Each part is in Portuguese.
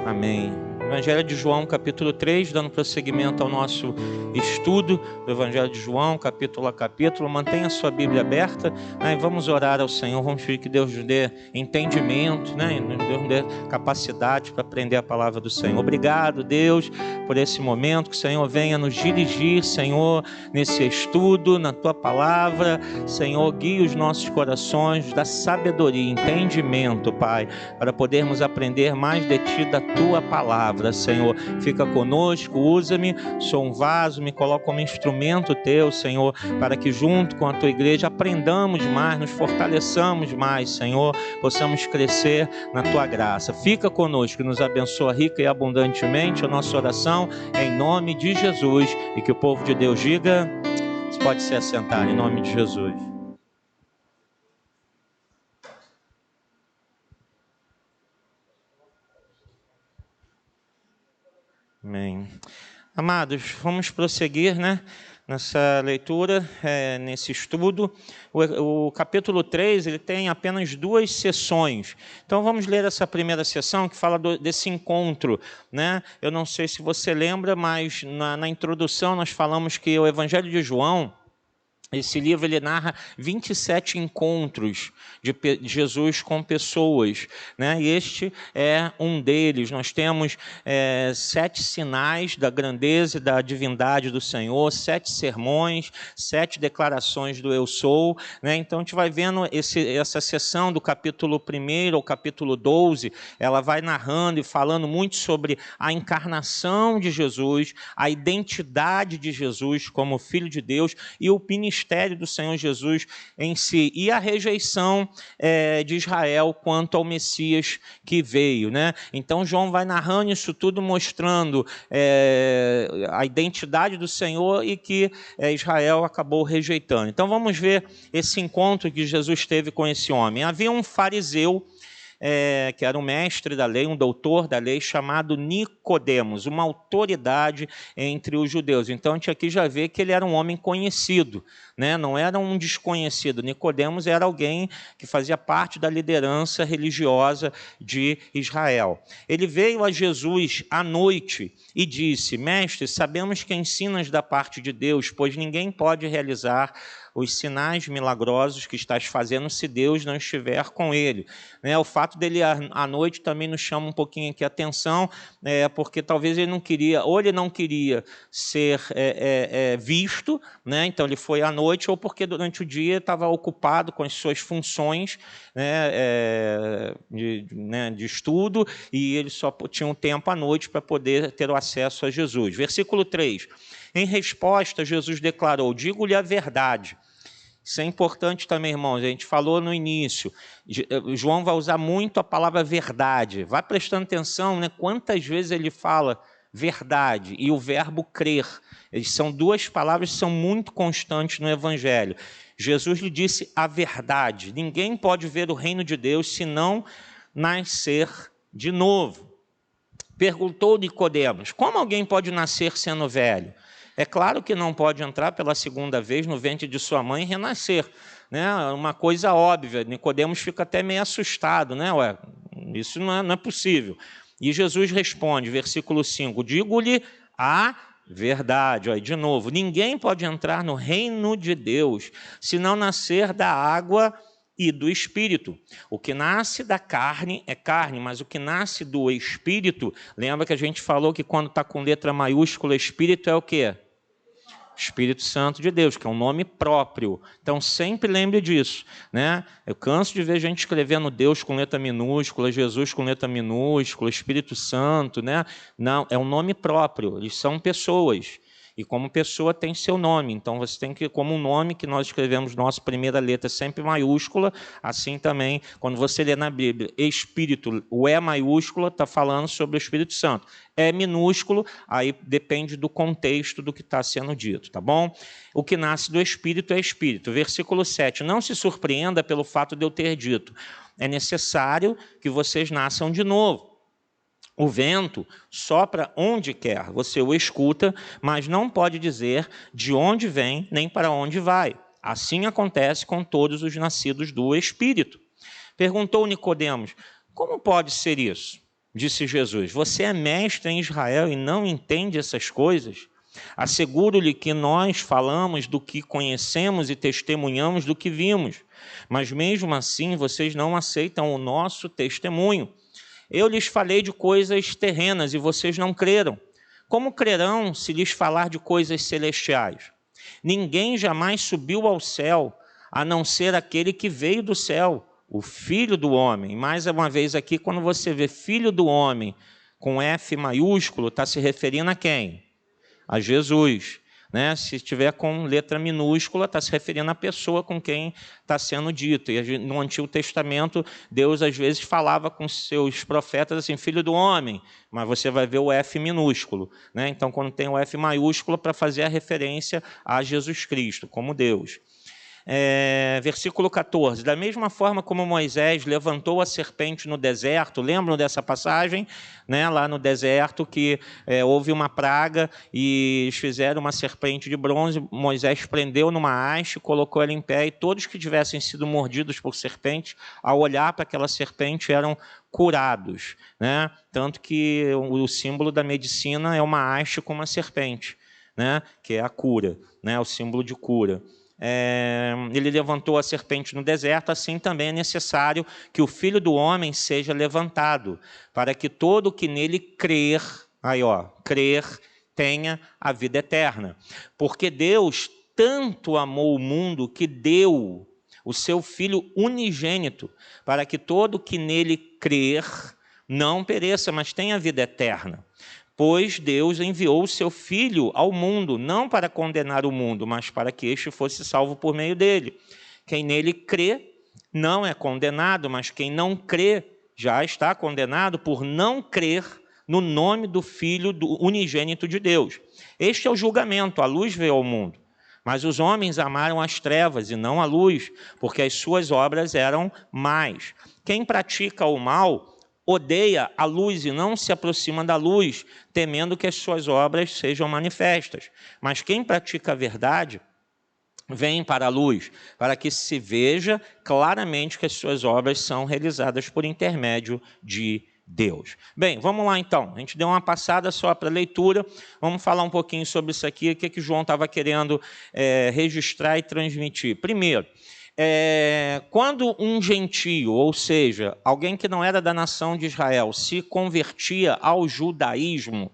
Amém. Evangelho de João, capítulo 3, dando prosseguimento ao nosso estudo do Evangelho de João, capítulo a capítulo. Mantenha a sua Bíblia aberta, né? E vamos orar ao Senhor. Vamos pedir que Deus nos dê entendimento, né? E Deus nos dê capacidade para aprender a palavra do Senhor. Obrigado, Deus, por esse momento. Que o Senhor venha nos dirigir, Senhor, nesse estudo, na Tua palavra. Senhor, guie os nossos corações, dá sabedoria, entendimento, Pai, para podermos aprender mais de Ti, da Tua palavra. Senhor, fica conosco, usa-me, sou um vaso, me coloca como instrumento Teu, Senhor, para que junto com a Tua igreja aprendamos mais, nos fortaleçamos mais, Senhor, possamos crescer na Tua graça. Fica conosco, nos abençoa rica e abundantemente. A nossa oração é em nome de Jesus, e que o povo de Deus diga: você pode se assentar, em nome de Jesus. Amém. Amados, vamos prosseguir, né, nessa leitura, nesse estudo. O capítulo 3, ele tem apenas 2 sessões. Então vamos ler essa primeira sessão que fala desse encontro, né? Eu não sei se você lembra, mas na introdução nós falamos que o Evangelho de João, esse livro, ele narra 27 encontros de Jesus com pessoas, né? E este é um deles. Nós temos 7 sinais da grandeza e da divindade do Senhor, 7 sermões, 7 declarações do Eu Sou, né? Então a gente vai vendo essa sessão do capítulo 1 ao capítulo 12, ela vai narrando e falando muito sobre a encarnação de Jesus, a identidade de Jesus como Filho de Deus e o ministério do Senhor Jesus em si, e a rejeição de Israel quanto ao Messias que veio, né? Então João vai narrando isso tudo, mostrando a identidade do Senhor e que Israel acabou rejeitando. Então vamos ver esse encontro que Jesus teve com esse homem. Havia um fariseu, que era um mestre da lei, um doutor da lei, chamado Nicodemos, uma autoridade entre os judeus. Então a gente aqui já vê que ele era um homem conhecido, né? Não era um desconhecido. Nicodemos era alguém que fazia parte da liderança religiosa de Israel. Ele veio a Jesus à noite e disse: Mestre, sabemos que ensinas da parte de Deus, pois ninguém pode realizar os sinais milagrosos que estás fazendo se Deus não estiver com ele. O fato dele à noite também nos chama um pouquinho aqui a atenção, porque talvez ele não queria, ou ele não queria ser visto, né? Então ele foi à noite, ou porque durante o dia estava ocupado com as suas funções, de estudo, e ele só tinha um tempo à noite para poder ter o acesso a Jesus. Versículo 3. Em resposta, Jesus declarou: digo-lhe a verdade. Isso é importante também, irmãos. A gente falou no início. João vai usar muito a palavra verdade. Vai prestando atenção, né? Quantas vezes ele fala verdade e o verbo crer. Eles são 2 palavras que são muito constantes no Evangelho. Jesus lhe disse a verdade. Ninguém pode ver o reino de Deus se não nascer de novo. Perguntou Nicodemos: como alguém pode nascer sendo velho? É claro que não pode entrar pela segunda vez no ventre de sua mãe e renascer, né? Uma coisa óbvia. Nicodemos fica até meio assustado, né? Isso não é possível. E Jesus responde, versículo 5, digo-lhe a verdade. De novo, ninguém pode entrar no reino de Deus se não nascer da água e do Espírito. O que nasce da carne é carne, mas o que nasce do Espírito, lembra que a gente falou que quando está com letra maiúscula, Espírito é o quê? Espírito Santo de Deus, que é um nome próprio. Então, sempre lembre disso, né? Eu canso de ver gente escrevendo Deus com letra minúscula, Jesus com letra minúscula, Espírito Santo, né? Não, é um nome próprio, eles são pessoas. E como pessoa tem seu nome, então você tem que, como um nome que nós escrevemos nossa primeira letra sempre maiúscula, assim também, quando você lê na Bíblia, Espírito, o E maiúsculo está falando sobre o Espírito Santo. É minúsculo, aí depende do contexto do que está sendo dito, tá bom? O que nasce do Espírito é Espírito. Versículo 7, não se surpreenda pelo fato de eu ter dito, é necessário que vocês nasçam de novo. O vento sopra onde quer, você o escuta, mas não pode dizer de onde vem nem para onde vai. Assim acontece com todos os nascidos do Espírito. Perguntou Nicodemos: como pode ser isso? disse Jesus. Você é mestre em Israel e não entende essas coisas? Asseguro-lhe que nós falamos do que conhecemos e testemunhamos do que vimos, mas mesmo assim vocês não aceitam o nosso testemunho. Eu lhes falei de coisas terrenas e vocês não creram. Como crerão se lhes falar de coisas celestiais? Ninguém jamais subiu ao céu, a não ser aquele que veio do céu, o Filho do Homem. Mais uma vez aqui, quando você vê Filho do Homem com F maiúsculo, está se referindo a quem? A Jesus, né? Se estiver com letra minúscula, está se referindo à pessoa com quem está sendo dito. E no Antigo Testamento, Deus às vezes falava com seus profetas assim, Filho do Homem, mas você vai ver o F minúsculo, né? Então, quando tem o F maiúsculo, para fazer a referência a Jesus Cristo, como Deus. Versículo 14, da mesma forma como Moisés levantou a serpente no deserto, lembram dessa passagem? Né? Lá no deserto que houve uma praga e eles fizeram uma serpente de bronze, Moisés prendeu numa haste, colocou ela em pé e todos que tivessem sido mordidos por serpente, ao olhar para aquela serpente eram curados. Né? Tanto que o símbolo da medicina é uma haste com uma serpente, né? Que é a cura, né? O símbolo de cura. Ele levantou a serpente no deserto, assim também é necessário que o Filho do Homem seja levantado, para que todo que nele crer, crer, tenha a vida eterna. Porque Deus tanto amou o mundo que deu o seu Filho unigênito, para que todo que nele crer não pereça, mas tenha a vida eterna. Pois Deus enviou o seu Filho ao mundo, não para condenar o mundo, mas para que este fosse salvo por meio dele. Quem nele crê não é condenado, mas quem não crê já está condenado por não crer no nome do Filho do unigênito de Deus. Este é o julgamento, a luz veio ao mundo. Mas os homens amaram as trevas e não a luz, porque as suas obras eram más. Quem pratica o mal odeia a luz e não se aproxima da luz, temendo que as suas obras sejam manifestas. Mas quem pratica a verdade, vem para a luz, para que se veja claramente que as suas obras são realizadas por intermédio de Deus. Bem, vamos lá então. A gente deu uma passada só para a leitura. Vamos falar um pouquinho sobre isso aqui, o que João estava querendo registrar e transmitir. Primeiro, quando um gentio, ou seja, alguém que não era da nação de Israel, se convertia ao judaísmo,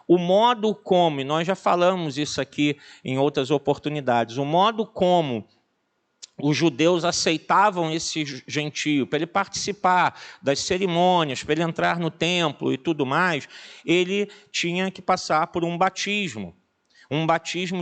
o modo como, e nós já falamos isso aqui em outras oportunidades, o modo como os judeus aceitavam esse gentio para ele participar das cerimônias, para ele entrar no templo e tudo mais, ele tinha que passar por um batismo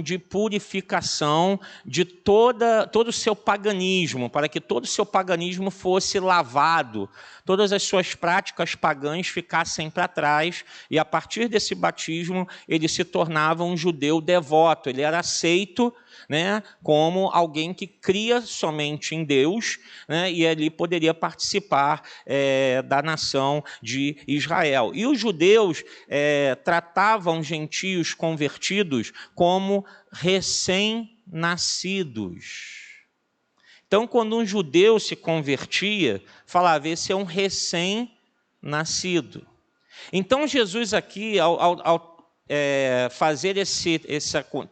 de purificação de todo o seu paganismo, para que todo o seu paganismo fosse lavado, todas as suas práticas pagãs ficassem para trás, e a partir desse batismo ele se tornava um judeu devoto, ele era aceito, né, como alguém que cria somente em Deus, né, e ali poderia participar da nação de Israel. E os judeus tratavam gentios convertidos como recém-nascidos. Então, quando um judeu se convertia, falava, esse é um recém-nascido. Então, Jesus aqui, ao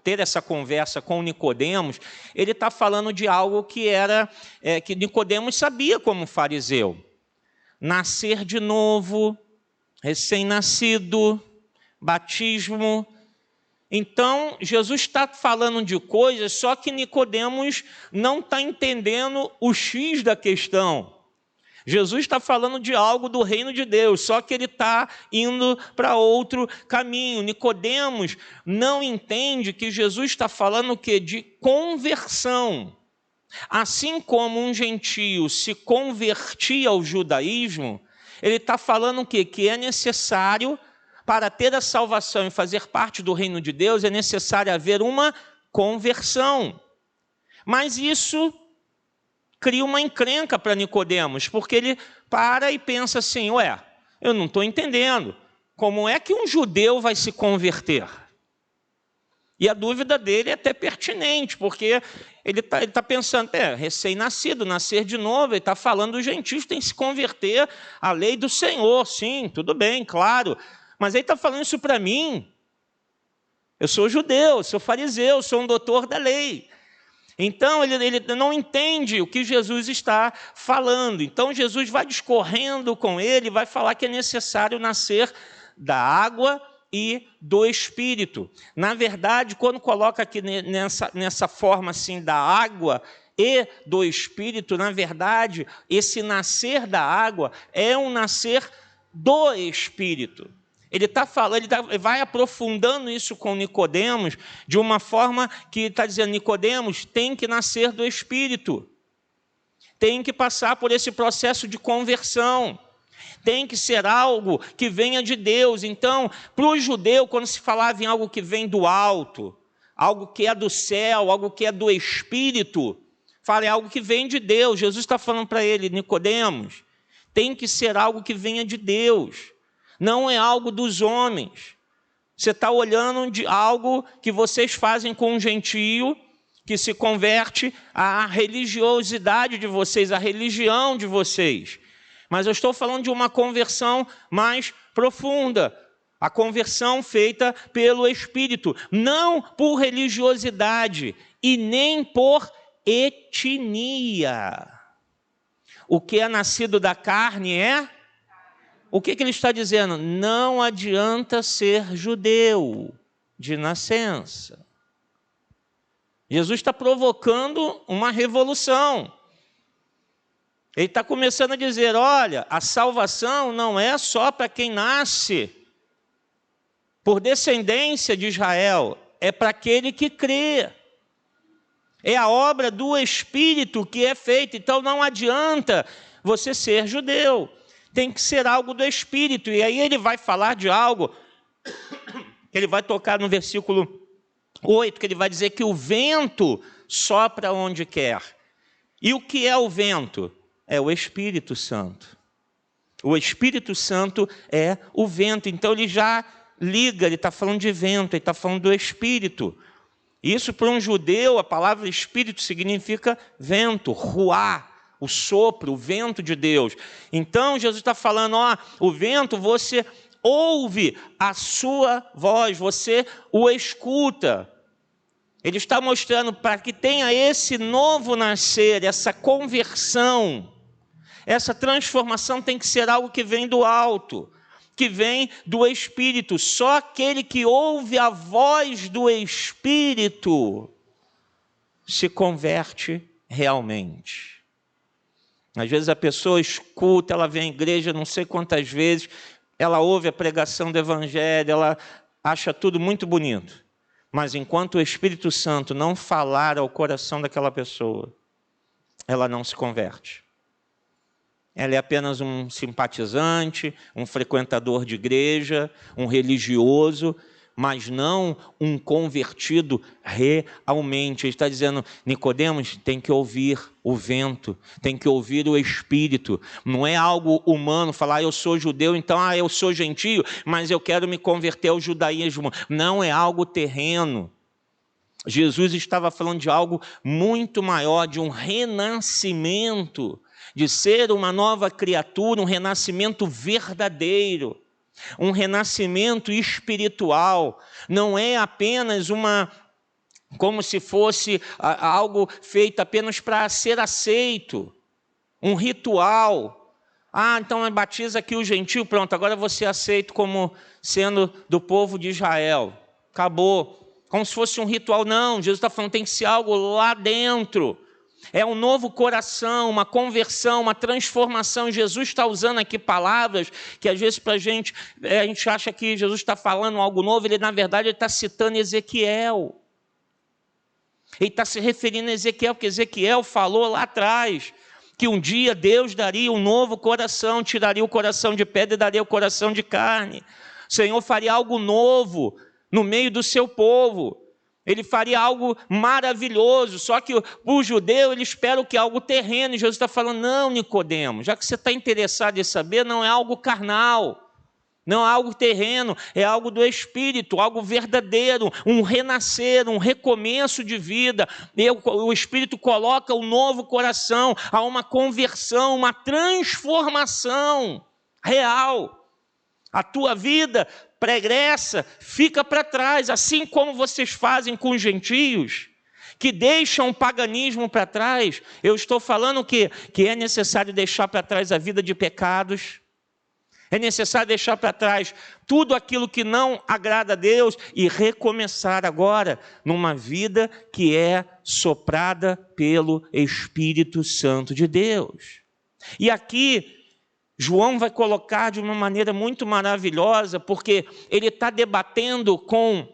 ter essa conversa com Nicodemos, ele está falando de algo que que Nicodemos sabia como fariseu. Nascer de novo, recém-nascido, batismo. Então, Jesus está falando de coisas, só que Nicodemos não está entendendo o X da questão. Jesus está falando de algo do reino de Deus, só que ele está indo para outro caminho. Nicodemos não entende que Jesus está falando o quê? De conversão. Assim como um gentio se convertia ao judaísmo, ele está falando o quê? Que é necessário, para ter a salvação e fazer parte do reino de Deus, é necessário haver uma conversão. Mas isso cria uma encrenca para Nicodemos, porque ele para e pensa assim, eu não estou entendendo, como é que um judeu vai se converter? E a dúvida dele é até pertinente, porque ele tá pensando, recém-nascido, nascer de novo, ele está falando dos gentios, tem que se converter à lei do Senhor. Sim, tudo bem, claro. Mas ele está falando isso para mim. Eu sou judeu, sou fariseu, sou um doutor da lei. Então, ele não entende o que Jesus está falando. Então, Jesus vai discorrendo com ele, vai falar que é necessário nascer da água e do Espírito. Na verdade, quando coloca aqui nessa forma assim da água e do Espírito, na verdade, esse nascer da água é um nascer do Espírito. Ele está falando, ele vai aprofundando isso com Nicodemos de uma forma que está dizendo, Nicodemos tem que nascer do Espírito, tem que passar por esse processo de conversão, tem que ser algo que venha de Deus. Então, para o judeu, quando se falava em algo que vem do alto, algo que é do céu, algo que é do Espírito, fala, é algo que vem de Deus. Jesus está falando para ele, Nicodemos, tem que ser algo que venha de Deus. Não é algo dos homens. Você está olhando de algo que vocês fazem com um gentio que se converte à religiosidade de vocês, à religião de vocês. Mas eu estou falando de uma conversão mais profunda. A conversão feita pelo Espírito. Não por religiosidade e nem por etnia. O que é nascido da carne é... O que ele está dizendo? Não adianta ser judeu de nascença. Jesus está provocando uma revolução. Ele está começando a dizer, olha, a salvação não é só para quem nasce por descendência de Israel, é para aquele que crê. É a obra do Espírito que é feita, então não adianta você ser judeu. Tem que ser algo do Espírito. E aí ele vai falar de algo, ele vai tocar no versículo 8, que ele vai dizer que o vento sopra onde quer. E o que é o vento? É o Espírito Santo. O Espírito Santo é o vento. Então ele já liga, ele está falando de vento, ele está falando do Espírito. Isso para um judeu, a palavra Espírito significa vento, ruá. O sopro, o vento de Deus. Então, Jesus está falando, o vento, você ouve a sua voz, você o escuta. Ele está mostrando para que tenha esse novo nascer, essa conversão, essa transformação tem que ser algo que vem do alto, que vem do Espírito. Só aquele que ouve a voz do Espírito se converte realmente. Às vezes a pessoa escuta, ela vem à igreja não sei quantas vezes, ela ouve a pregação do Evangelho, ela acha tudo muito bonito. Mas enquanto o Espírito Santo não falar ao coração daquela pessoa, ela não se converte. Ela é apenas um simpatizante, um frequentador de igreja, um religioso, mas não um convertido realmente. Ele está dizendo, Nicodemos, tem que ouvir o vento, tem que ouvir o Espírito. Não é algo humano falar, eu sou judeu, então eu sou gentio, mas eu quero me converter ao judaísmo. Não é algo terreno. Jesus estava falando de algo muito maior, de um renascimento, de ser uma nova criatura, um renascimento verdadeiro. Um renascimento espiritual, não é apenas como se fosse algo feito apenas para ser aceito, um ritual. Então batiza aqui o gentio, pronto, agora você é aceito como sendo do povo de Israel. Acabou, como se fosse um ritual. Não, Jesus está falando, tem que ser algo lá dentro. É um novo coração, uma conversão, uma transformação. Jesus está usando aqui palavras que às vezes para a gente acha que Jesus está falando algo novo. Ele, na verdade, ele está citando Ezequiel. Ele está se referindo a Ezequiel, porque Ezequiel falou lá atrás que um dia Deus daria um novo coração, tiraria o coração de pedra e daria o coração de carne. O Senhor faria algo novo no meio do seu povo. Ele faria algo maravilhoso, só que o judeu, ele espera o que? Algo terreno. E Jesus está falando, não, Nicodemos, já que você está interessado em saber, não é algo carnal. Não é algo terreno, é algo do Espírito, algo verdadeiro, um renascer, um recomeço de vida. O Espírito coloca um novo coração, há uma conversão, uma transformação real. A tua vida pregressa fica para trás, assim como vocês fazem com os gentios, que deixam o paganismo para trás. Eu estou falando que é necessário deixar para trás a vida de pecados, é necessário deixar para trás tudo aquilo que não agrada a Deus e recomeçar agora numa vida que é soprada pelo Espírito Santo de Deus. E aqui, João vai colocar de uma maneira muito maravilhosa, porque ele está debatendo com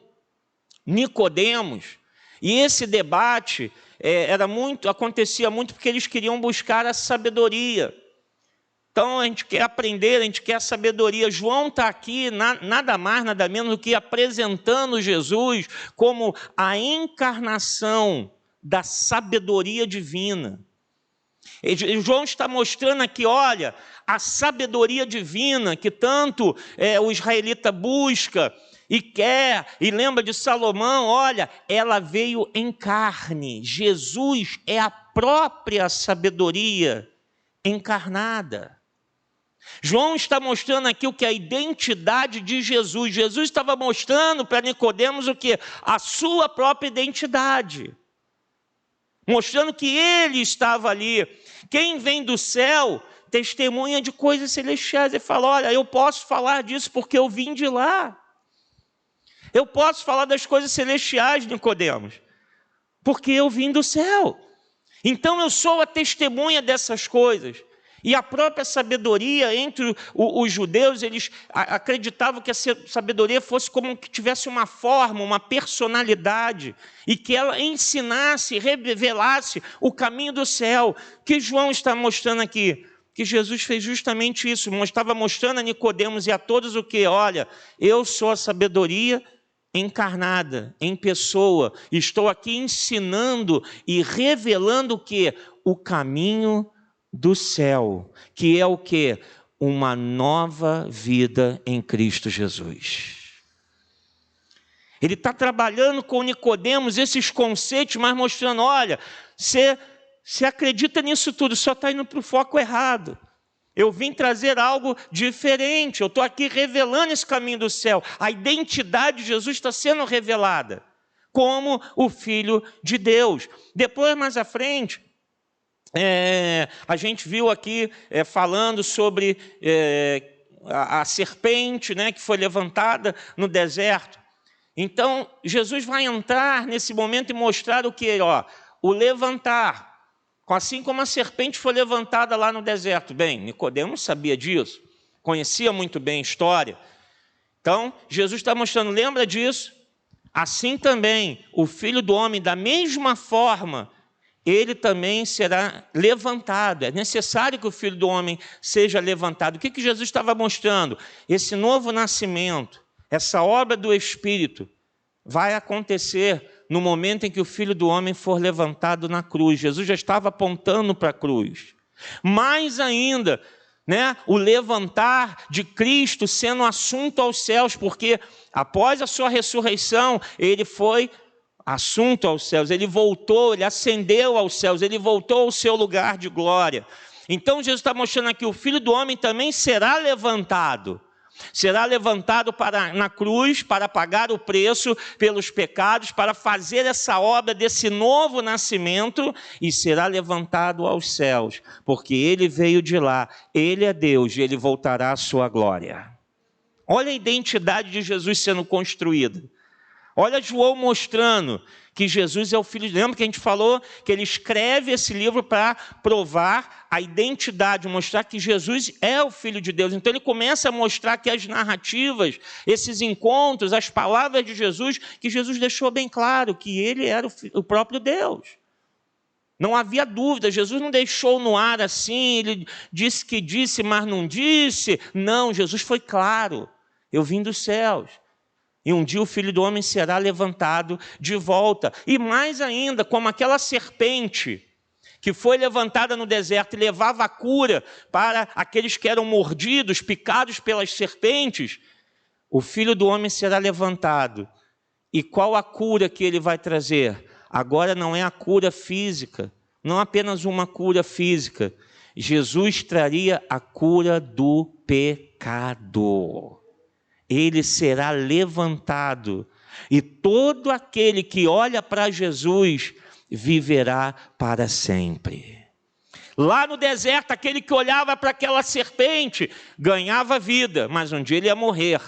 Nicodemos, e esse debate acontecia muito porque eles queriam buscar a sabedoria. Então, a gente quer aprender, a gente quer sabedoria. João está aqui, nada mais, nada menos do que apresentando Jesus como a encarnação da sabedoria divina. E João está mostrando aqui, olha, a sabedoria divina que tanto o israelita busca e quer, e lembra de Salomão, olha, ela veio em carne. Jesus é a própria sabedoria encarnada. João está mostrando aqui o que é a identidade de Jesus. Jesus estava mostrando para Nicodemos o que? A sua própria identidade. Mostrando que ele estava ali. Quem vem do céu testemunha de coisas celestiais. Ele fala, olha, eu posso falar disso porque eu vim de lá. Eu posso falar das coisas celestiais, Nicodemos, porque eu vim do céu. Então eu sou a testemunha dessas coisas. E a própria sabedoria entre os judeus, eles acreditavam que a sabedoria fosse como que tivesse uma forma, uma personalidade, e que ela ensinasse, revelasse o caminho do céu. Que João está mostrando aqui? Que Jesus fez justamente isso, estava mostrando a Nicodemos e a todos o que? Olha, eu sou a sabedoria encarnada, em pessoa, estou aqui ensinando e revelando o que? O caminho do céu, que é o quê? Uma nova vida em Cristo Jesus. Ele está trabalhando com Nicodemos esses conceitos, mas mostrando, olha, você acredita nisso tudo, só está indo para o foco errado. Eu vim trazer algo diferente, eu estou aqui revelando esse caminho do céu. A identidade de Jesus está sendo revelada como o Filho de Deus. Depois, mais à frente, a gente viu aqui falando sobre a serpente, né, que foi levantada no deserto. Então, Jesus vai entrar nesse momento e mostrar o que? O levantar. Assim como a serpente foi levantada lá no deserto. Bem, Nicodemos sabia disso, conhecia muito bem a história. Então, Jesus está mostrando, lembra disso? Assim também, o Filho do Homem, da mesma forma, ele também será levantado. É necessário que o Filho do Homem seja levantado. O que Jesus estava mostrando? Esse novo nascimento, essa obra do Espírito, vai acontecer no momento em que o Filho do Homem for levantado na cruz. Jesus já estava apontando para a cruz. Mais ainda, né, o levantar de Cristo sendo assunto aos céus, porque após a sua ressurreição, ele foi assunto aos céus, ele voltou, ele ascendeu aos céus, ele voltou ao seu lugar de glória. Então Jesus está mostrando aqui, o Filho do Homem também será levantado na cruz para pagar o preço pelos pecados, para fazer essa obra desse novo nascimento, e será levantado aos céus, porque ele veio de lá, ele é Deus e ele voltará à sua glória. Olha a identidade de Jesus sendo construída. Olha João mostrando que Jesus é o Filho de Deus. Lembra que a gente falou que ele escreve esse livro para provar a identidade, mostrar que Jesus é o Filho de Deus. Então ele começa a mostrar que as narrativas, esses encontros, as palavras de Jesus, que Jesus deixou bem claro que ele era o próprio Deus. Não havia dúvida, Jesus não deixou no ar assim, ele disse que disse, mas não disse. Não, Jesus foi claro, eu vim dos céus. E um dia o Filho do Homem será levantado de volta. E mais ainda, como aquela serpente que foi levantada no deserto e levava a cura para aqueles que eram mordidos, picados pelas serpentes, o Filho do Homem será levantado. E qual a cura que ele vai trazer? Agora não é a cura física, não apenas uma cura física. Jesus traria a cura do pecado. Ele será levantado. E todo aquele que olha para Jesus viverá para sempre. Lá no deserto, aquele que olhava para aquela serpente ganhava vida, mas um dia ele ia morrer.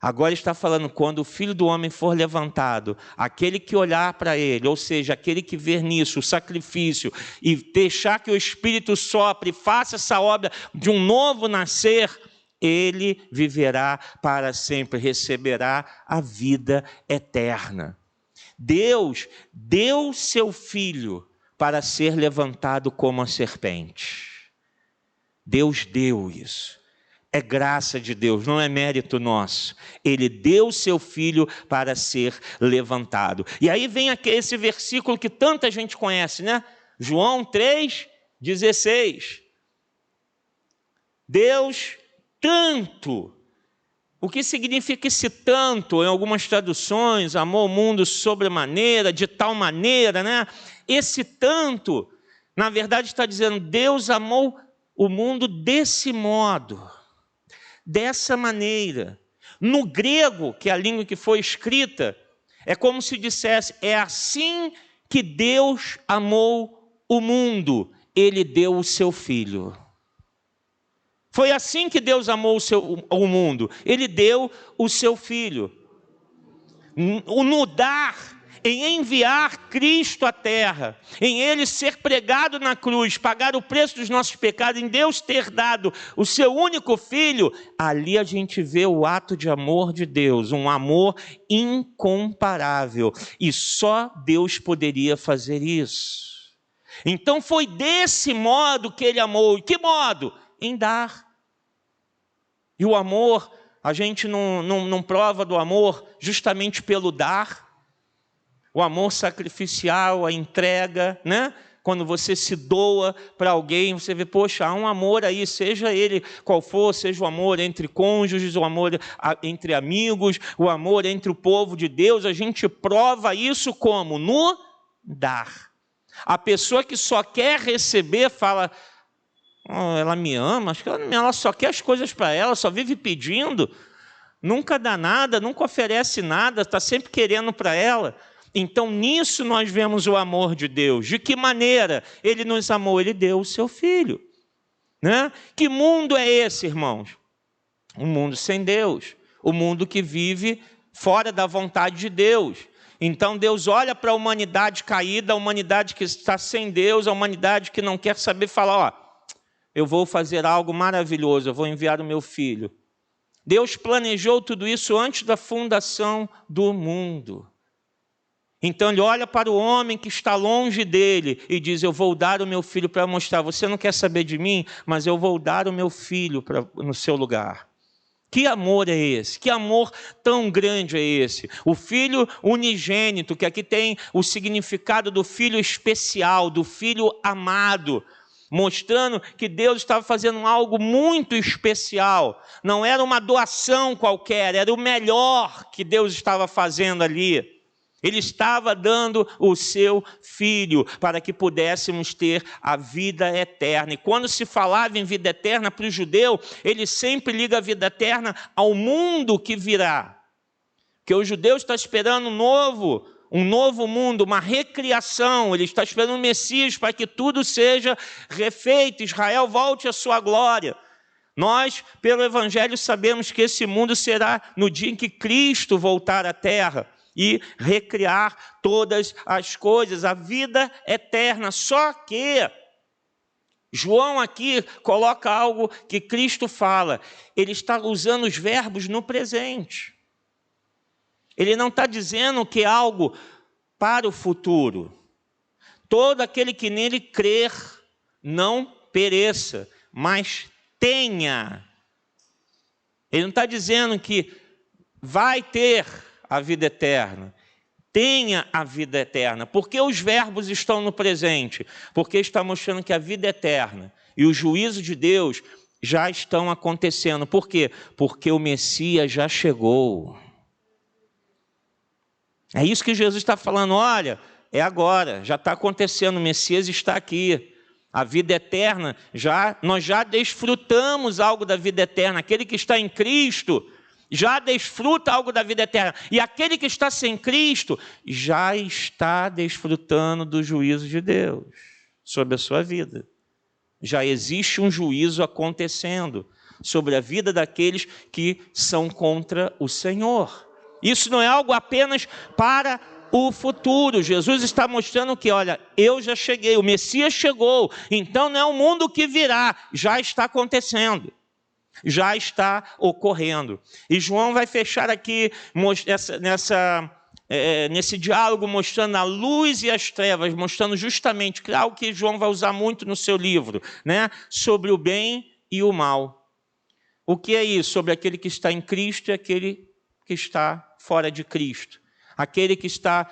Agora está falando, quando o Filho do Homem for levantado, aquele que olhar para ele, ou seja, aquele que ver nisso o sacrifício e deixar que o Espírito sopre e faça essa obra de um novo nascer, ele viverá para sempre, receberá a vida eterna. Deus deu seu Filho para ser levantado como a serpente. Deus deu isso. É graça de Deus, não é mérito nosso. Ele deu seu Filho para ser levantado. E aí vem aqui esse versículo que tanta gente conhece, né? João 3,16. Deus tanto. O que significa esse tanto? Em algumas traduções, amou o mundo sobremaneira, de tal maneira, né? Esse tanto, na verdade está dizendo, Deus amou o mundo desse modo. Dessa maneira. No grego, que é a língua que foi escrita, é como se dissesse, é assim que Deus amou o mundo, ele deu o seu Filho. Foi assim que Deus amou o mundo, ele deu o seu Filho. No dar, em enviar Cristo à terra, em ele ser pregado na cruz, pagar o preço dos nossos pecados, em Deus ter dado o seu único Filho, ali a gente vê o ato de amor de Deus, um amor incomparável, e só Deus poderia fazer isso. Então foi desse modo que ele amou. E que modo? Em dar. E o amor, a gente não prova do amor justamente pelo dar. O amor sacrificial, a entrega, né? Quando você se doa para alguém, você vê, poxa, há um amor aí, seja ele qual for, seja o amor entre cônjuges, o amor entre amigos, o amor entre o povo de Deus, a gente prova isso como? No dar. A pessoa que só quer receber fala, oh, ela me ama, acho que ela só quer as coisas para ela, só vive pedindo, nunca dá nada, nunca oferece nada, está sempre querendo para ela. Então, nisso nós vemos o amor de Deus. De que maneira ele nos amou? Ele deu o seu Filho. Né? Que mundo é esse, irmãos? Um mundo sem Deus. O mundo que vive fora da vontade de Deus. Então, Deus olha para a humanidade caída, a humanidade que está sem Deus, a humanidade que não quer saber falar, ó, eu vou fazer algo maravilhoso, eu vou enviar o meu Filho. Deus planejou tudo isso antes da fundação do mundo. Então ele olha para o homem que está longe dele e diz, eu vou dar o meu filho para mostrar, você não quer saber de mim, mas eu vou dar o meu filho no seu lugar. Que amor é esse? Que amor tão grande é esse? O filho unigênito, que aqui tem o significado do filho especial, do filho amado, mostrando que Deus estava fazendo algo muito especial. Não era uma doação qualquer, era o melhor que Deus estava fazendo ali. Ele estava dando o seu Filho para que pudéssemos ter a vida eterna. E quando se falava em vida eterna para o judeu, ele sempre liga a vida eterna ao mundo que virá. Porque o judeu está esperando um novo mundo, uma recriação. Ele está esperando um Messias para que tudo seja refeito, Israel volte à sua glória. Nós, pelo Evangelho, sabemos que esse mundo será no dia em que Cristo voltar à terra e recriar todas as coisas, a vida eterna. Só que João aqui coloca algo que Cristo fala. Ele está usando os verbos no presente. Ele não está dizendo que é algo para o futuro. Todo aquele que nele crer não pereça, mas tenha. Ele não está dizendo que vai ter a vida eterna. tenha a vida eterna. Por que os verbos estão no presente? Porque está mostrando que a vida eterna e o juízo de Deus já estão acontecendo. Por quê? Porque o Messias já chegou. É isso que Jesus está falando. Olha, é agora, já está acontecendo, o Messias está aqui. A vida eterna, nós já desfrutamos algo da vida eterna. Aquele que está em Cristo já desfruta algo da vida eterna. E aquele que está sem Cristo já está desfrutando do juízo de Deus sobre a sua vida. Já existe um juízo acontecendo sobre a vida daqueles que são contra o Senhor. Isso não é algo apenas para o futuro. Jesus está mostrando que, olha, eu já cheguei, o Messias chegou, então não é o mundo que virá, já está acontecendo. Já está ocorrendo. E João vai fechar aqui nesse diálogo mostrando a luz e as trevas, mostrando justamente algo que João vai usar muito no seu livro, né? Sobre o bem e o mal. O que é isso? Sobre aquele que está em Cristo e aquele que está fora de Cristo. Aquele que está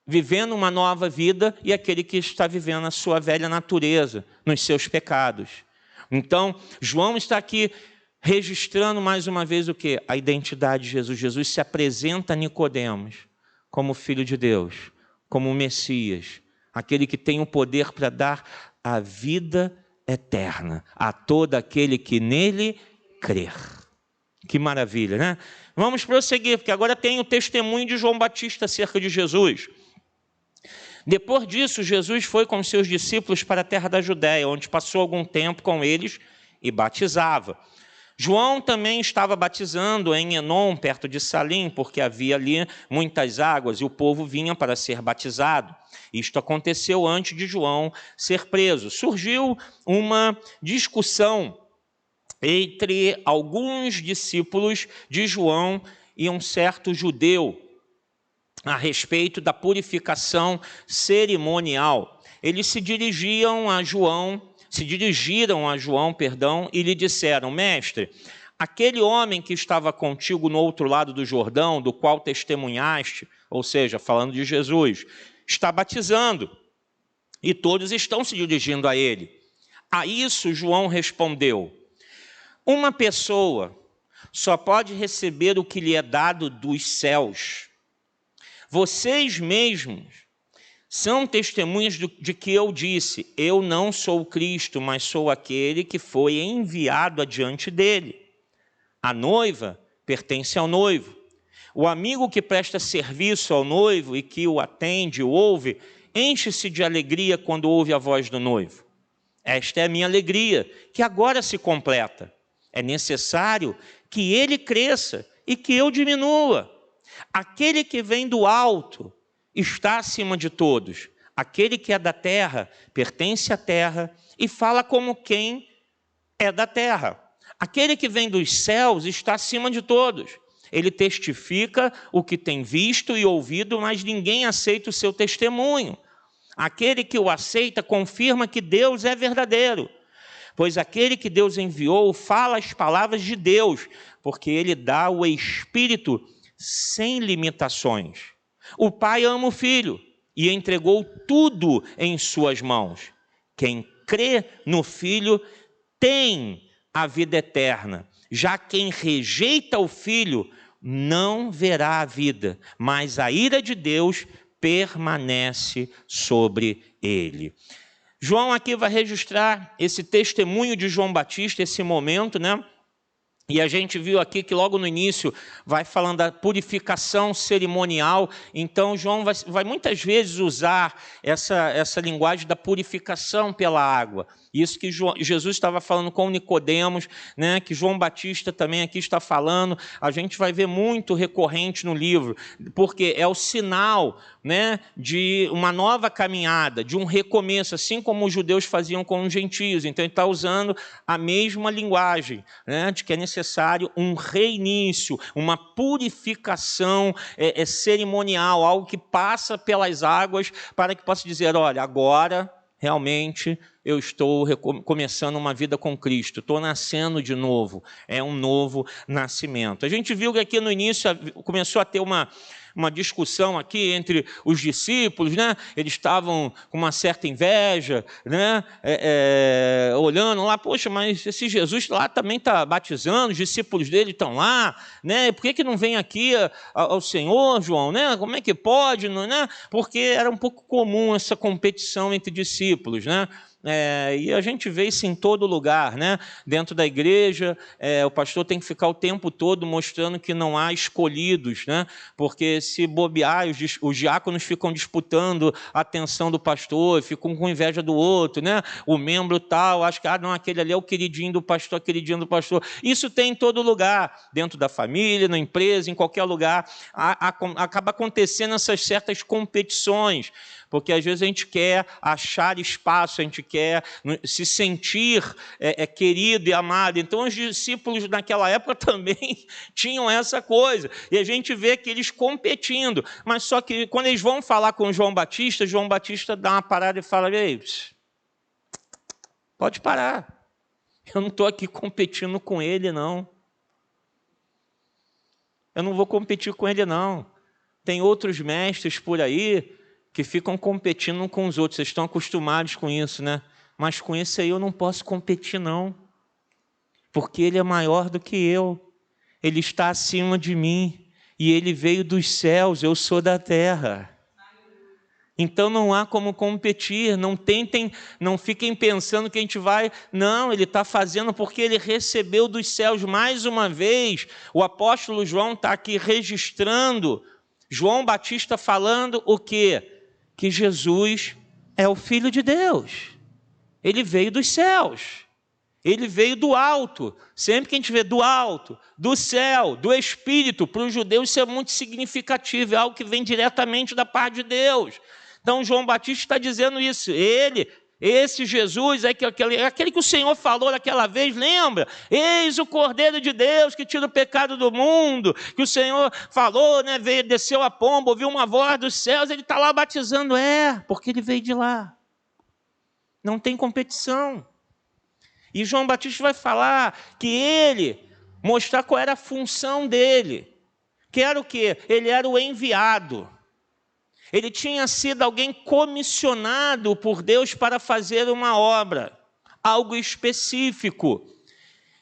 vivendo uma nova vida e aquele que está vivendo a sua velha natureza, nos seus pecados. Então, João está aqui registrando mais uma vez o quê? A identidade de Jesus. Jesus se apresenta a Nicodemos como Filho de Deus, como o Messias, aquele que tem o poder para dar a vida eterna a todo aquele que nele crer. Que maravilha, né? Vamos prosseguir, porque agora tem o testemunho de João Batista acerca de Jesus. Depois disso, Jesus foi com seus discípulos para a terra da Judéia, onde passou algum tempo com eles e batizava. João também estava batizando em Enom, perto de Salim, porque havia ali muitas águas e o povo vinha para ser batizado. Isto aconteceu antes de João ser preso. Surgiu uma discussão entre alguns discípulos de João e um certo judeu a respeito da purificação cerimonial. Eles se dirigiram a João, e lhe disseram: Mestre, aquele homem que estava contigo no outro lado do Jordão, do qual testemunhaste, ou seja, falando de Jesus, está batizando, e todos estão se dirigindo a ele. A isso João respondeu: uma pessoa só pode receber o que lhe é dado dos céus. Vocês mesmos são testemunhas de que eu disse: eu não sou o Cristo, mas sou aquele que foi enviado adiante dele. A noiva pertence ao noivo. O amigo que presta serviço ao noivo e que o atende, o ouve, enche-se de alegria quando ouve a voz do noivo. Esta é a minha alegria, que agora se completa. É necessário que ele cresça e que eu diminua. Aquele que vem do alto está acima de todos. Aquele que é da terra pertence à terra e fala como quem é da terra. Aquele que vem dos céus está acima de todos. Ele testifica o que tem visto e ouvido, mas ninguém aceita o seu testemunho. Aquele que o aceita confirma que Deus é verdadeiro, pois aquele que Deus enviou fala as palavras de Deus, porque ele dá o Espírito sem limitações. O Pai ama o Filho e entregou tudo em suas mãos. Quem crê no Filho tem a vida eterna. Já quem rejeita o Filho não verá a vida, mas a ira de Deus permanece sobre ele. João aqui vai registrar esse testemunho de João Batista, esse momento, né? E a gente viu aqui que logo no início vai falando da purificação cerimonial. Então João vai muitas vezes usar essa linguagem da purificação pela água. Isso que Jesus estava falando com Nicodemos, né, que João Batista também aqui está falando. A gente vai ver muito recorrente no livro, porque é o sinal, né, de uma nova caminhada, de um recomeço, assim como os judeus faziam com os gentios. Então ele está usando a mesma linguagem, né, de que é necessário um reinício, uma purificação cerimonial, algo que passa pelas águas para que possa dizer: olha, agora realmente eu estou começando uma vida com Cristo, estou nascendo de novo, é um novo nascimento. A gente viu que aqui no início começou a ter uma uma discussão aqui entre os discípulos, né? Eles estavam com uma certa inveja, né? Olhando lá, poxa, mas esse Jesus lá também está batizando, os discípulos dele estão lá, né? Por que não vem aqui ao Senhor, João, né? Como é que pode, não, né? Porque era um pouco comum essa competição entre discípulos, né? E a gente vê isso em todo lugar, né? Dentro da igreja, o pastor tem que ficar o tempo todo mostrando que não há escolhidos, né? Porque se bobear, os diáconos ficam disputando a atenção do pastor, ficam com inveja do outro, né? O membro tal, acho que não, aquele ali é o queridinho do pastor, queridinho do pastor. Isso tem em todo lugar, dentro da família, na empresa, em qualquer lugar, acaba acontecendo essas certas competições, porque às vezes a gente quer achar espaço, a gente quer se sentir querido e amado. Então os discípulos naquela época também tinham essa coisa, e a gente vê que eles competindo, mas só que quando eles vão falar com João Batista dá uma parada e fala: ei, pode parar, eu não estou aqui competindo com ele, não. Eu não vou competir com ele, não. Tem outros mestres por aí que ficam competindo com os outros. Vocês estão acostumados com isso, né? Mas com esse aí eu não posso competir, não. Porque ele é maior do que eu. Ele está acima de mim. E ele veio dos céus, eu sou da terra. Então não há como competir. Não fiquem pensando que a gente vai... Não, ele está fazendo porque ele recebeu dos céus. Mais uma vez, o apóstolo João está aqui registrando João Batista falando o quê? Que Jesus é o Filho de Deus. Ele veio dos céus. Ele veio do alto. Sempre que a gente vê do alto, do céu, do Espírito, para os judeus isso é muito significativo, é algo que vem diretamente da parte de Deus. Então João Batista está dizendo isso. Esse Jesus é aquele que o Senhor falou daquela vez, lembra? Eis o Cordeiro de Deus que tira o pecado do mundo, que o Senhor falou, né? Desceu a pomba, ouviu uma voz dos céus, ele está lá batizando, porque ele veio de lá. Não tem competição. E João Batista vai falar que ele, mostrar qual era a função dele, que era o quê? Ele era o enviado. Ele tinha sido alguém comissionado por Deus para fazer uma obra, algo específico.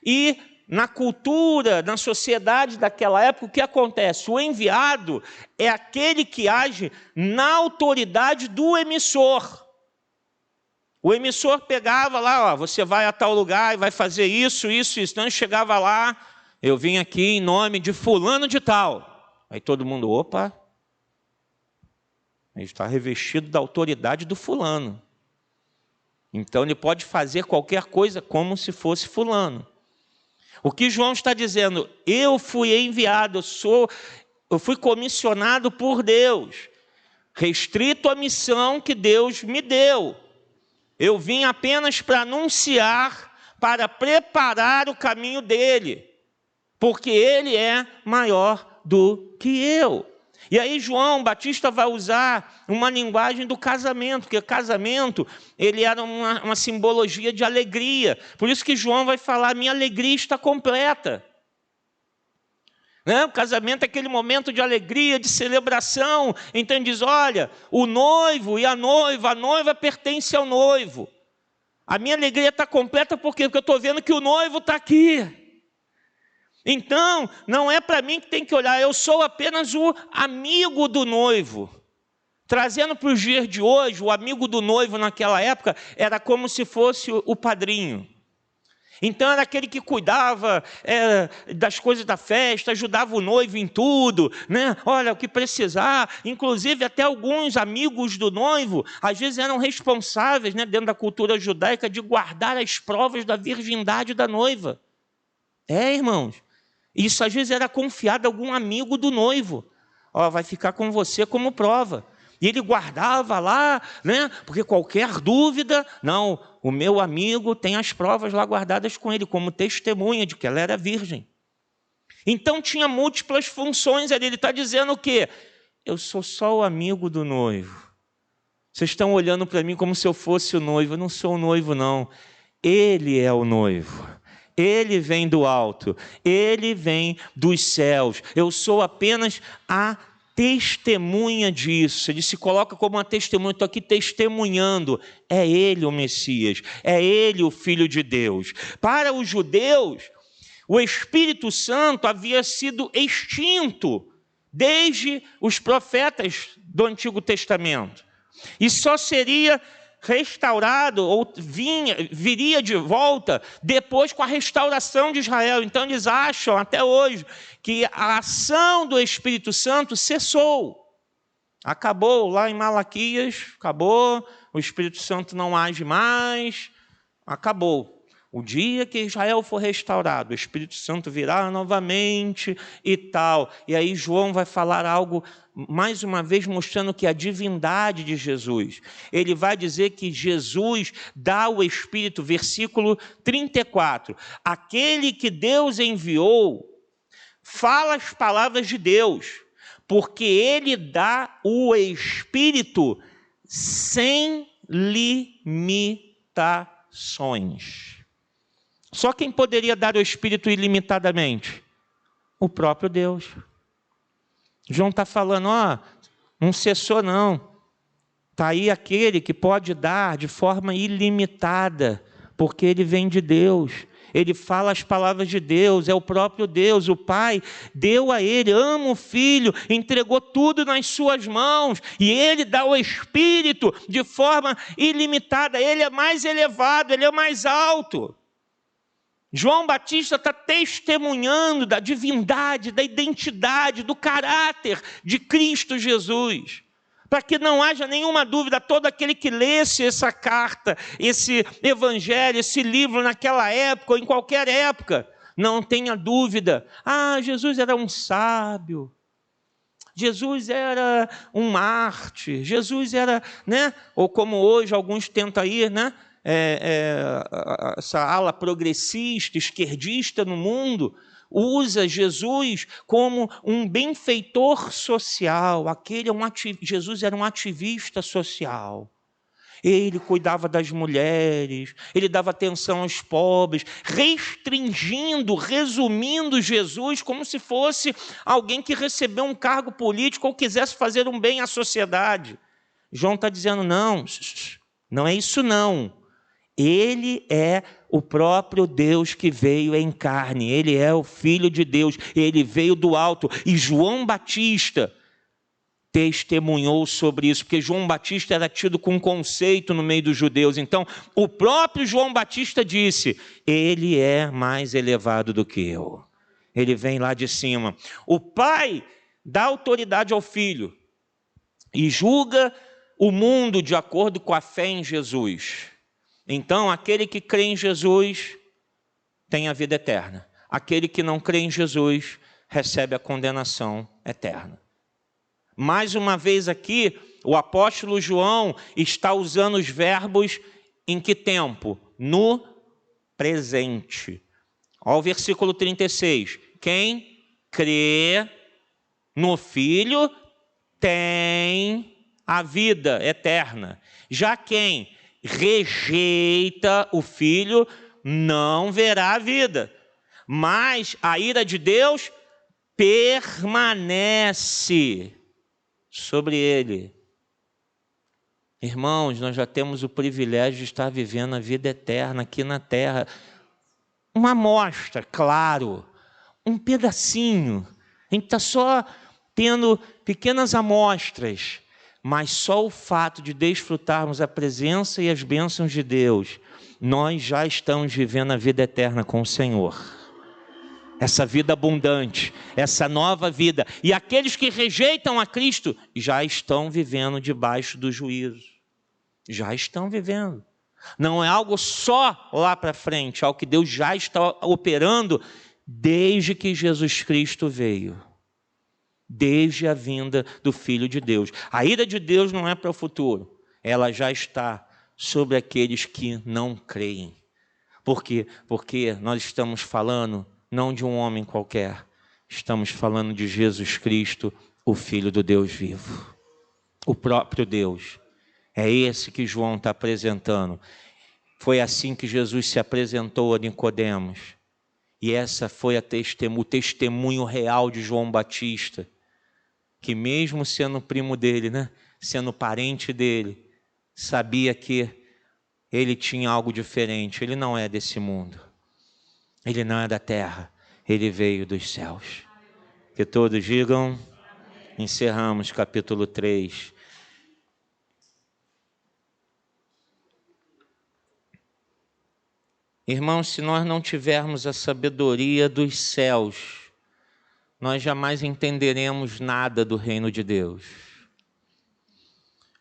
E na cultura, na sociedade daquela época, o que acontece? O enviado é aquele que age na autoridade do emissor. O emissor pegava lá, você vai a tal lugar e vai fazer isso. Então chegava lá, eu vim aqui em nome de fulano de tal. Aí todo mundo, opa... Ele está revestido da autoridade do fulano. Então ele pode fazer qualquer coisa como se fosse fulano. O que João está dizendo? Eu fui enviado, eu fui comissionado por Deus, restrito à missão que Deus me deu. Eu vim apenas para anunciar, para preparar o caminho dele, porque ele é maior do que eu. E aí João Batista vai usar uma linguagem do casamento, porque o casamento ele era uma simbologia de alegria. Por isso que João vai falar, minha alegria está completa. Né? O casamento é aquele momento de alegria, de celebração. Então ele diz, olha, o noivo e a noiva pertence ao noivo. A minha alegria está completa por quê? Porque eu estou vendo que o noivo está aqui. Então, não é para mim que tem que olhar, eu sou apenas o amigo do noivo. Trazendo para os dias de hoje, o amigo do noivo naquela época era como se fosse o padrinho. Então era aquele que cuidava das coisas da festa, ajudava o noivo em tudo, né? Olha, o que precisar. Inclusive até alguns amigos do noivo, às vezes eram responsáveis, né, dentro da cultura judaica, de guardar as provas da virgindade da noiva. Irmãos. Isso às vezes era confiado a algum amigo do noivo. Vai ficar com você como prova. E ele guardava lá, né? Porque qualquer dúvida, não, o meu amigo tem as provas lá guardadas com ele, como testemunha de que ela era virgem. Então tinha múltiplas funções ali. Ele está dizendo o quê? Eu sou só o amigo do noivo. Vocês estão olhando para mim como se eu fosse o noivo. Eu não sou o noivo, não. Ele é o noivo. Ele vem do alto, ele vem dos céus. Eu sou apenas a testemunha disso. Ele se coloca como uma testemunha. Estou aqui testemunhando. É ele o Messias. É ele o Filho de Deus. Para os judeus, o Espírito Santo havia sido extinto desde os profetas do Antigo Testamento. E só seria restaurado, ou viria de volta, depois com a restauração de Israel. Então eles acham, até hoje, que a ação do Espírito Santo cessou. Acabou lá em Malaquias, acabou, o Espírito Santo não age mais, acabou. O dia que Israel for restaurado, o Espírito Santo virá novamente e tal. E aí João vai falar algo, mais uma vez, mostrando que a divindade de Jesus. Ele vai dizer que Jesus dá o Espírito, versículo 34. Aquele que Deus enviou, fala as palavras de Deus, porque ele dá o Espírito sem limitações. Só quem poderia dar o Espírito ilimitadamente? O próprio Deus. João está falando, não cessou não. Está aí aquele que pode dar de forma ilimitada, porque ele vem de Deus. Ele fala as palavras de Deus, é o próprio Deus. O Pai deu a ele, ama o Filho, entregou tudo nas suas mãos, e ele dá o Espírito de forma ilimitada. Ele é mais elevado, ele é mais alto. João Batista está testemunhando da divindade, da identidade, do caráter de Cristo Jesus. Para que não haja nenhuma dúvida, todo aquele que lesse essa carta, esse evangelho, esse livro naquela época ou em qualquer época, não tenha dúvida. Jesus era um sábio. Jesus era um mártir. Jesus era, ou como hoje alguns tentam ir, essa ala progressista, esquerdista no mundo, usa Jesus como um benfeitor social. Jesus era um ativista social. Ele cuidava das mulheres, ele dava atenção aos pobres, resumindo Jesus como se fosse alguém que recebeu um cargo político ou quisesse fazer um bem à sociedade. João está dizendo, não é isso não. Ele é o próprio Deus que veio em carne, ele é o Filho de Deus, ele veio do alto. E João Batista testemunhou sobre isso, porque João Batista era tido com um conceito no meio dos judeus. Então, o próprio João Batista disse, ele é mais elevado do que eu. Ele vem lá de cima. O Pai dá autoridade ao Filho e julga o mundo de acordo com a fé em Jesus. Então, aquele que crê em Jesus tem a vida eterna. Aquele que não crê em Jesus recebe a condenação eterna. Mais uma vez aqui, o apóstolo João está usando os verbos em que tempo? No presente. Olha o versículo 36. Quem crê no Filho tem a vida eterna. Já quem rejeita o Filho não verá a vida, mas a ira de Deus permanece sobre ele. Irmãos, nós já temos o privilégio de estar vivendo a vida eterna aqui na terra. Uma amostra, claro, um pedacinho. A gente está só tendo pequenas amostras, mas só o fato de desfrutarmos a presença e as bênçãos de Deus, nós já estamos vivendo a vida eterna com o Senhor. Essa vida abundante, essa nova vida. E aqueles que rejeitam a Cristo já estão vivendo debaixo do juízo. Já estão vivendo. Não é algo só lá para frente, é algo que Deus já está operando desde que Jesus Cristo veio. Desde a vinda do Filho de Deus. A ira de Deus não é para o futuro, ela já está sobre aqueles que não creem. Por quê? Porque nós estamos falando não de um homem qualquer, estamos falando de Jesus Cristo, o Filho do Deus vivo, o próprio Deus. É esse que João está apresentando. Foi assim que Jesus se apresentou a Nicodemos. E essa foi o testemunho real de João Batista, que mesmo sendo primo dele, né, sendo parente dele, sabia que ele tinha algo diferente. Ele não é desse mundo. Ele não é da terra. Ele veio dos céus. Que todos digam. Encerramos capítulo 3. Irmãos, se nós não tivermos a sabedoria dos céus, nós jamais entenderemos nada do reino de Deus.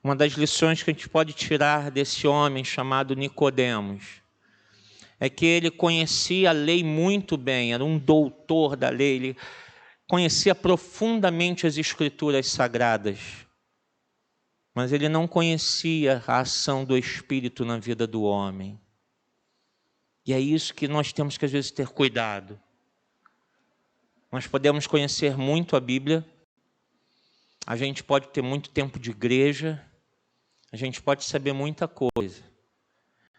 Uma das lições que a gente pode tirar desse homem chamado Nicodemos é que ele conhecia a lei muito bem, era um doutor da lei, ele conhecia profundamente as Escrituras Sagradas, mas ele não conhecia a ação do Espírito na vida do homem. E é isso que nós temos que às vezes ter cuidado. Nós podemos conhecer muito a Bíblia, a gente pode ter muito tempo de igreja, a gente pode saber muita coisa,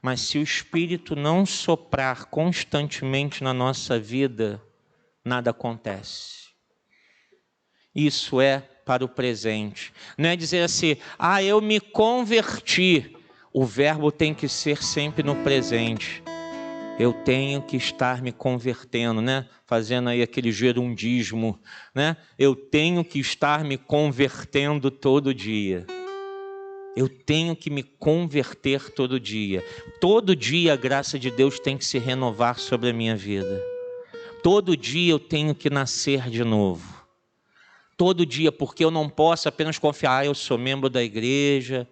mas se o Espírito não soprar constantemente na nossa vida, nada acontece. Isso é para o presente. Não é dizer assim, eu me converti. O verbo tem que ser sempre no presente. Eu tenho que estar me convertendo, né? Fazendo aí aquele gerundismo, né? Eu tenho que estar me convertendo todo dia. Eu tenho que me converter todo dia. Todo dia a graça de Deus tem que se renovar sobre a minha vida. Todo dia eu tenho que nascer de novo. Todo dia, porque eu não posso apenas confiar, eu sou membro da igreja,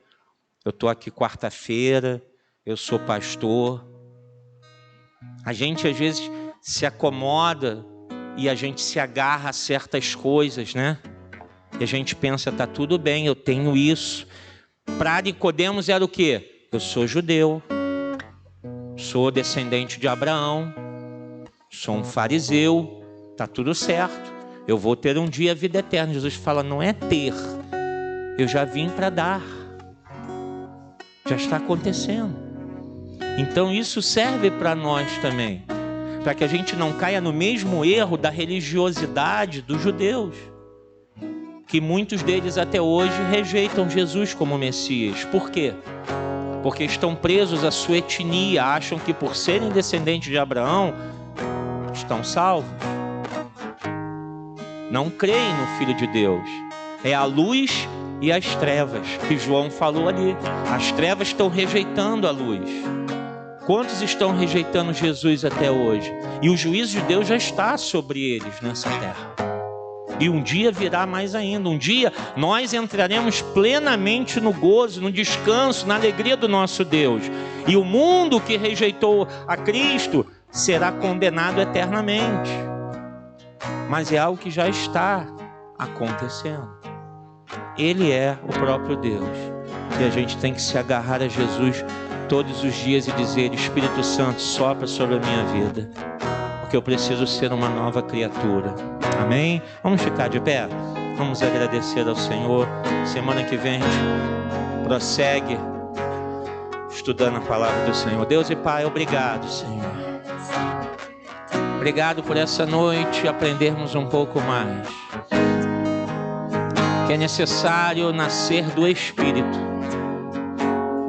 eu estou aqui quarta-feira, eu sou pastor. A gente às vezes se acomoda e a gente se agarra a certas coisas, né? E a gente pensa, tá tudo bem, eu tenho isso. Para Nicodemos era o quê? Eu sou judeu, sou descendente de Abraão, sou um fariseu, tá tudo certo. Eu vou ter um dia a vida eterna. Jesus fala, não é ter, eu já vim para dar. Já está acontecendo. Então isso serve para nós também, para que a gente não caia no mesmo erro da religiosidade dos judeus, que muitos deles até hoje rejeitam Jesus como Messias. Por quê? Porque estão presos à sua etnia, acham que por serem descendentes de Abraão, estão salvos. Não creem no Filho de Deus. É a luz e as trevas, que João falou ali. As trevas estão rejeitando a luz. Quantos estão rejeitando Jesus até hoje? E o juízo de Deus já está sobre eles nessa terra. E um dia virá mais ainda. Um dia nós entraremos plenamente no gozo, no descanso, na alegria do nosso Deus. E o mundo que rejeitou a Cristo será condenado eternamente. Mas é algo que já está acontecendo. Ele é o próprio Deus. E a gente tem que se agarrar a Jesus todos os dias e dizer, Espírito Santo, sopra sobre a minha vida, porque eu preciso ser uma nova criatura. Amém? Vamos ficar de pé? Vamos agradecer ao Senhor. Semana que vem a gente prossegue estudando a palavra do Senhor. Deus e Pai, obrigado, Senhor. Obrigado por essa noite aprendermos um pouco mais. Que é necessário nascer do Espírito.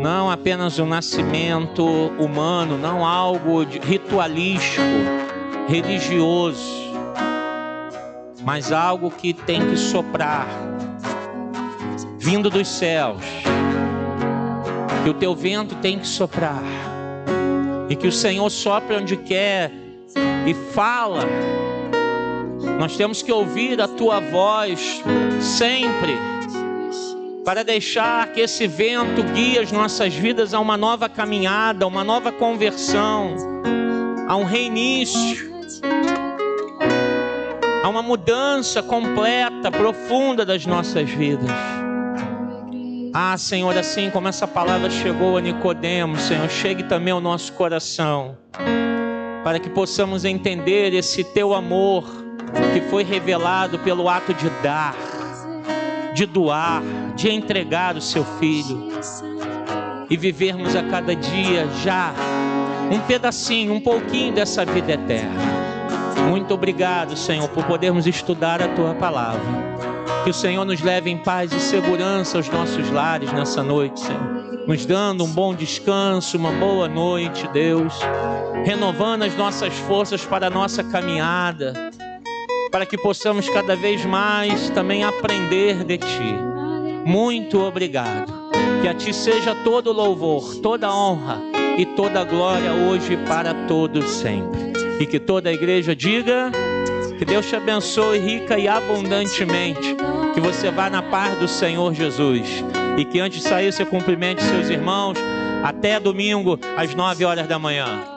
Não apenas um nascimento humano, não algo ritualístico, religioso, mas algo que tem que soprar, vindo dos céus. Que o teu vento tem que soprar, e que o Senhor sopre onde quer e fala. Nós temos que ouvir a tua voz sempre, para deixar que esse vento guie as nossas vidas a uma nova caminhada, a uma nova conversão, a um reinício, a uma mudança completa, profunda das nossas vidas. Senhor, assim como essa palavra chegou a Nicodemos, Senhor, chegue também ao nosso coração, para que possamos entender esse teu amor que foi revelado pelo ato de dar, de doar, de entregar o seu Filho, e vivermos a cada dia já um pedacinho, um pouquinho dessa vida eterna. Muito obrigado, Senhor, por podermos estudar a tua palavra. Que o Senhor nos leve em paz e segurança aos nossos lares nessa noite, Senhor. Nos dando um bom descanso, uma boa noite, Deus. Renovando as nossas forças para a nossa caminhada, para que possamos cada vez mais também aprender de Ti. Muito obrigado. Que a Ti seja todo louvor, toda honra e toda glória hoje e para todos sempre. E que toda a igreja diga: que Deus te abençoe rica e abundantemente. Que você vá na paz do Senhor Jesus. E que antes de sair você cumprimente seus irmãos. Até domingo às 9 horas da manhã.